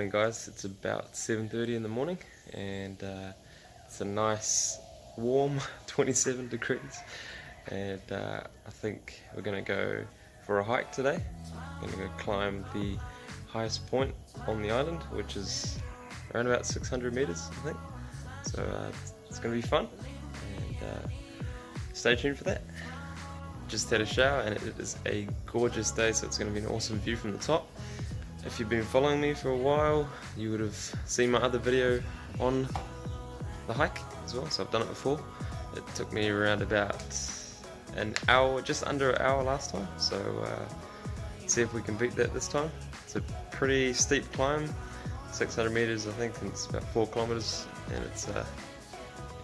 morning guys, it's about 7:30 in the morning and it's a nice warm 27 degrees and I think we're going to go for a hike today. We're going to go climb the highest point on the island, which is around about 600 meters I think, so it's going to be fun and stay tuned for that. Just had a shower and it is a gorgeous day, so it's going to be an awesome view from the top. If you've been following me for a while, you would have seen my other video on the hike as well, so I've done it before. It took me around about an hour, just under an hour last time, so see if we can beat that this time. It's a pretty steep climb, 600 meters I think, and it's about 4 kilometers, and it's yeah,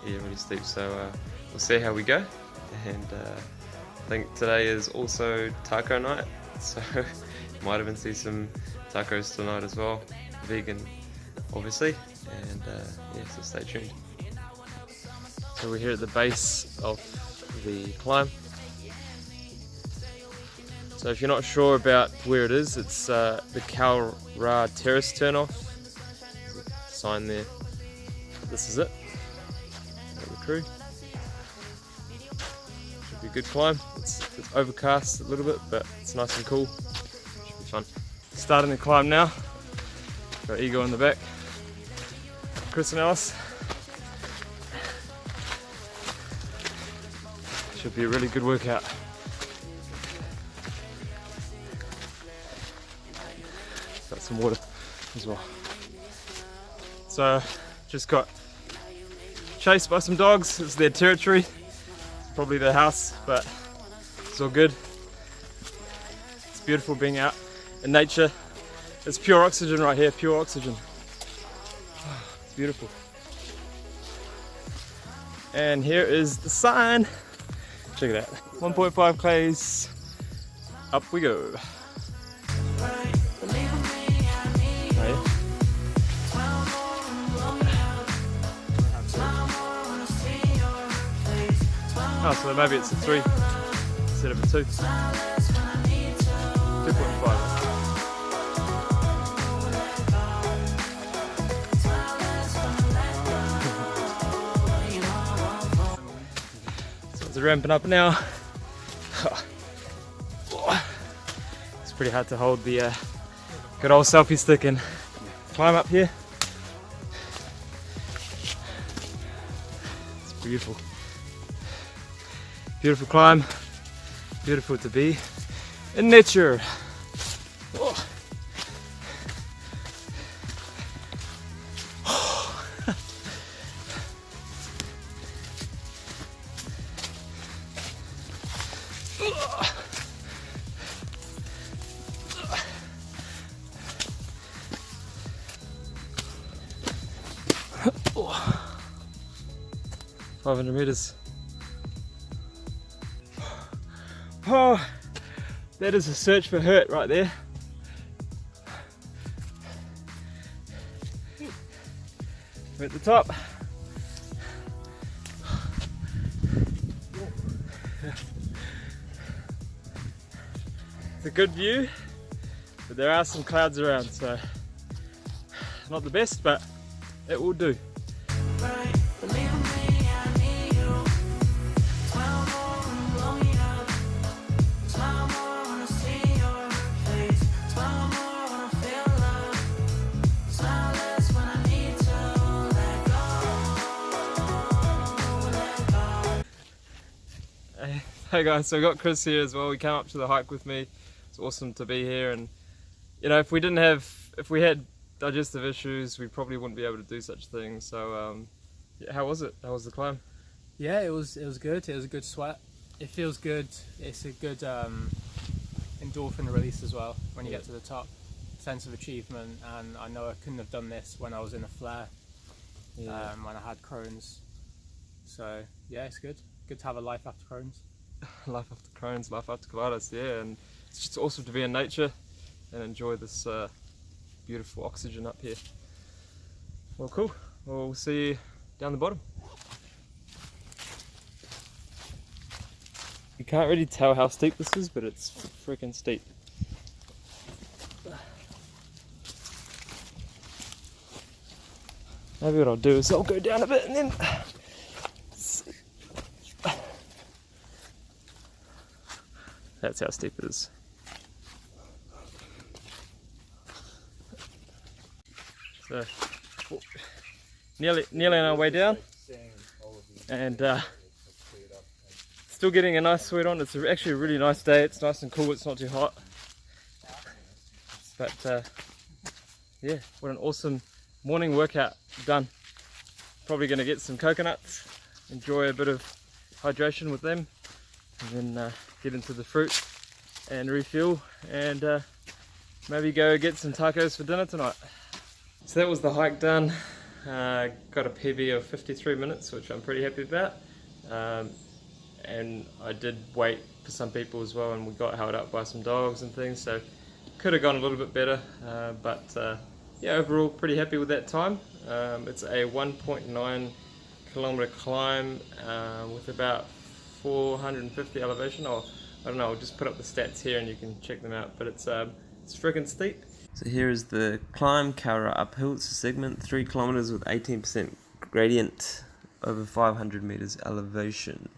really steep, so we'll see how we go. And I think today is also taco night, so you might even see some tacos tonight as well, vegan obviously, and yeah, so stay tuned. So we're here at the base of the climb. So if you're not sure about where it is, it's the Khao terrace turnoff. Sign there. This is it. The crew. Should be a good climb. It's overcast a little bit, but it's nice and cool. Should be fun. Starting the climb now. Got Ego in the back. Chris and Alice. Should be a really good workout. Got some water as well. So just got chased by some dogs. It's their territory. It's probably their house, but it's all good. It's beautiful being out in nature. It's pure oxygen right here, pure oxygen. It's beautiful. And here is the sign. Check it out. 1.5 k's. Up we go. Oh, so maybe it's a 3 instead of a 2. 2.5. So it's ramping up now. It's pretty hard to hold the good old selfie stick and climb up here. It's beautiful. Beautiful climb, beautiful to be in nature. Oh. Oh. 500 meters. Oh, that is a search for hurt right there. We're at the top. It's a good view, but there are some clouds around, so not the best, but it will do. Hey guys, so I got Chris here as well. He came up to the hike with me. It's awesome to be here, and you know, if we had digestive issues, we probably wouldn't be able to do such things. So yeah, how was it? How was the climb? Yeah, it was good. It was a good sweat. It feels good. It's a good endorphin release as well when you get to the top. Sense of achievement, and I know I couldn't have done this when I was in a flare, when I had Crohn's. So yeah, it's good. Good to have a life after Crohn's. Life after Crohn's, life after colitis, yeah, and it's just awesome to be in nature and enjoy this beautiful oxygen up here. Well, cool. Well, we'll see you down the bottom. You can't really tell how steep this is, but it's freaking steep. maybe what I'll do is I'll go down a bit and then that's how steep it is. So nearly on our way down, and still getting a nice sweat on. It's actually a really nice day. It's nice and cool. It's not too hot. But yeah, what an awesome morning workout done. Probably going to get some coconuts, enjoy a bit of hydration with them, and then get into the fruit and refuel, and maybe go get some tacos for dinner tonight. So that was the hike done. Got a PB of 53 minutes, which I'm pretty happy about. And I did wait for some people as well, and we got held up by some dogs and things, so could have gone a little bit better, but yeah, overall pretty happy with that time. It's a 1.9 kilometer climb with about 450 elevation. I don't know, I'll just put up the stats here and you can check them out, but it's freaking steep. So here is the climb, Khao uphill. It's a segment, 3 kilometers with 18% gradient over 500 meters elevation.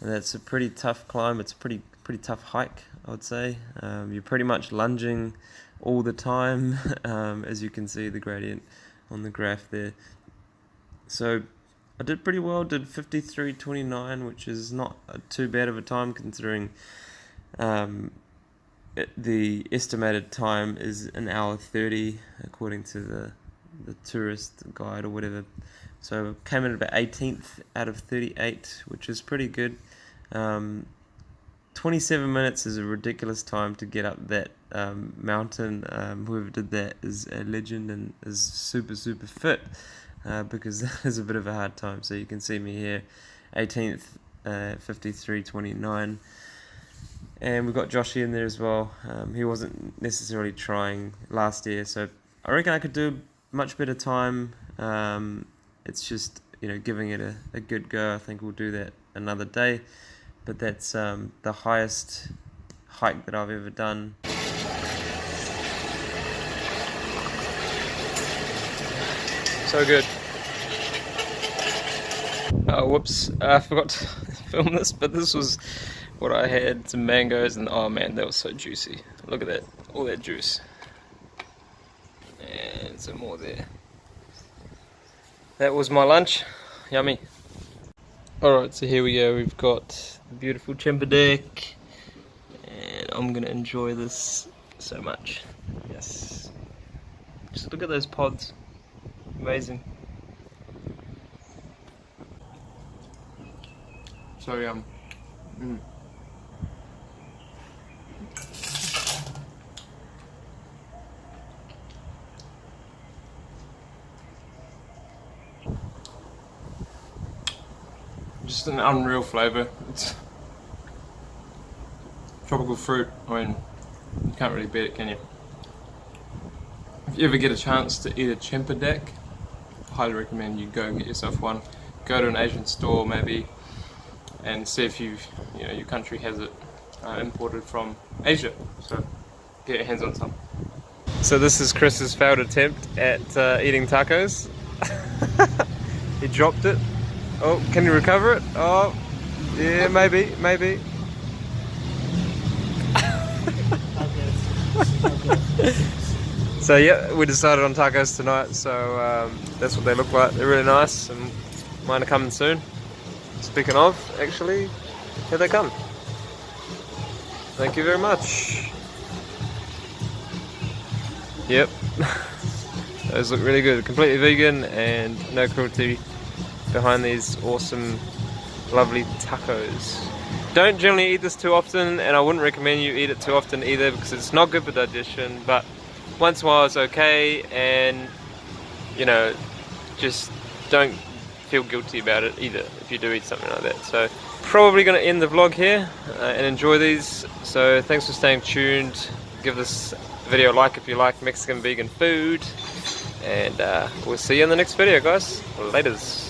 And that's a pretty tough climb. It's a pretty tough hike, I would say. You're pretty much lunging all the time, as you can see the gradient on the graph there. So I did pretty well, did 53:29, which is not too bad of a time considering the estimated time is 1 hour 30 according to the tourist guide or whatever. So came in about 18th out of 38, which is pretty good. 27 minutes is a ridiculous time to get up that mountain. Whoever did that is a legend and is super fit, because that is a bit of a hard time. So you can see me here, 18th, 53:29. And we've got Joshy in there as well. He wasn't necessarily trying last year, so I reckon I could do much better time. It's just, giving it a good go. I think we'll do that another day. But that's the highest hike that I've ever done. So good. Oh, whoops, I forgot to film this, but this was what I had, some mangoes, and oh man, that was so juicy. Look at that, all that juice. And some more there. That was my lunch, yummy. Alright, so here we go, we've got the beautiful Chempedak, and I'm gonna enjoy this so much. Yes. Just look at those pods, amazing. So yum. Just an unreal flavour. It's tropical fruit. I mean, you can't really beat it, can you? If you ever get a chance to eat a Chempedak, I highly recommend you go get yourself one. Go to an Asian store maybe, and see if your country has it imported from Asia. So get your hands on some. So this is Chris's failed attempt at eating tacos. He dropped it. Oh, can you recover it? Oh, yeah, maybe. So yeah, we decided on tacos tonight, so that's what they look like. They're really nice, and mine are coming soon. Speaking of, actually, here they come. Thank you very much. Yep, those look really good. Completely vegan and no cruelty behind these awesome, lovely tacos. Don't generally eat this too often, and I wouldn't recommend you eat it too often either, because it's not good for digestion, but once in a while it's okay, and just don't feel guilty about it either if you do eat something like that. So probably going to end the vlog here and enjoy these. So thanks for staying tuned. Give this video a like if you like Mexican vegan food, and we'll see you in the next video, guys. Laters.